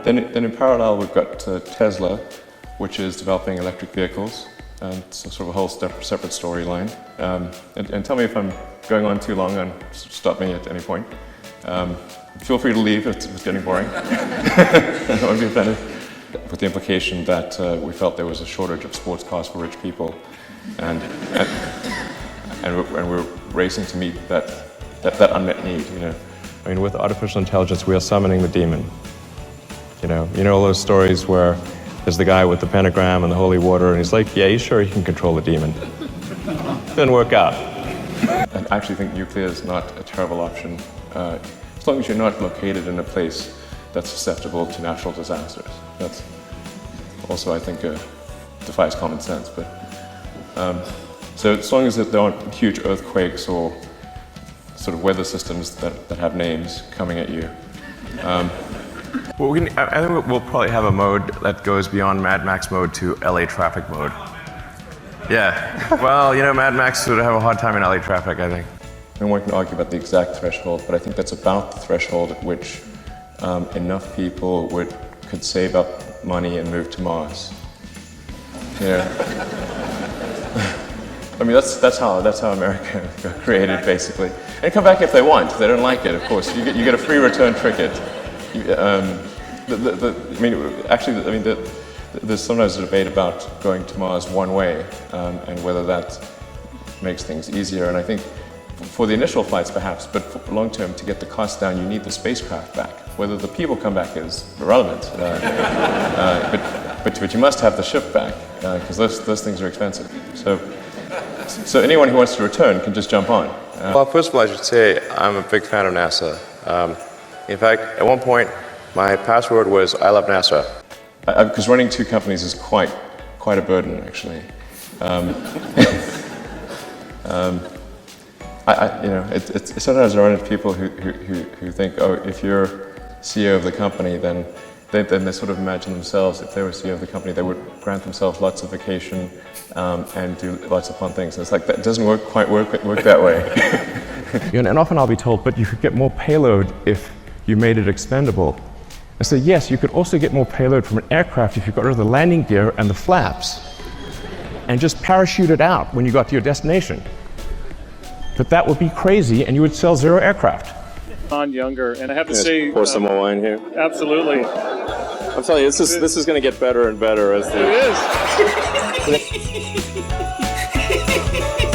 Then in parallel, we've got Tesla, which is developing electric vehicles, and so sort of a whole separate storyline. And tell me if I'm going on too long, and stop me at any point. Feel free to leave if it's getting boring. I won't be offended. With the implication that we felt there was a shortage of sports cars for rich people, and we're racing to meet that unmet need. You know, I mean, with artificial intelligence, we are summoning the demon. You know all those stories where there's the guy with the pentagram and the holy water, and he's like, yeah, he's sure he can control the demon. Didn't work out. I actually think nuclear is not a terrible option, as long as you're not located in a place that's susceptible to natural disasters. That's also, I think, defies common sense. But so as long as there aren't huge earthquakes or sort of weather systems that have names coming at you. Well, I think we'll probably have a mode that goes beyond Mad Max mode to LA traffic mode. Yeah. Well, Mad Max would have a hard time in LA traffic, I think. And one can argue about the exact threshold, but I think that's about the threshold at which enough people could save up money and move to Mars. I mean, that's how America got created, basically. And come back if they want. If they don't like it, of course, you get a free return ticket. There's sometimes a debate about going to Mars one way and whether that makes things easier. And I think for the initial flights, perhaps, but for long term, to get the cost down, you need the spacecraft back. Whether the people come back is irrelevant, but you must have the ship back because those things are expensive. So anyone who wants to return can just jump on. Well, first of all, I should say I'm a big fan of NASA. In fact, at one point, my password was "I love NASA," because running two companies is quite a burden, actually. Sometimes I run into people who think, oh, if you're CEO of the company, then they sort of imagine themselves, if they were CEO of the company, they would grant themselves lots of vacation and do lots of fun things. And it's like, that doesn't quite work that way. And often I'll be told, but you could get more payload if you made it expendable. I say, yes, you could also get more payload from an aircraft if you got rid of the landing gear and the flaps and just parachute it out when you got to your destination. But that would be crazy, and you would sell 0 aircraft. On younger, and I have to say, pour some more wine here. Absolutely. I'm telling you, this is going to get better and better as the. It is.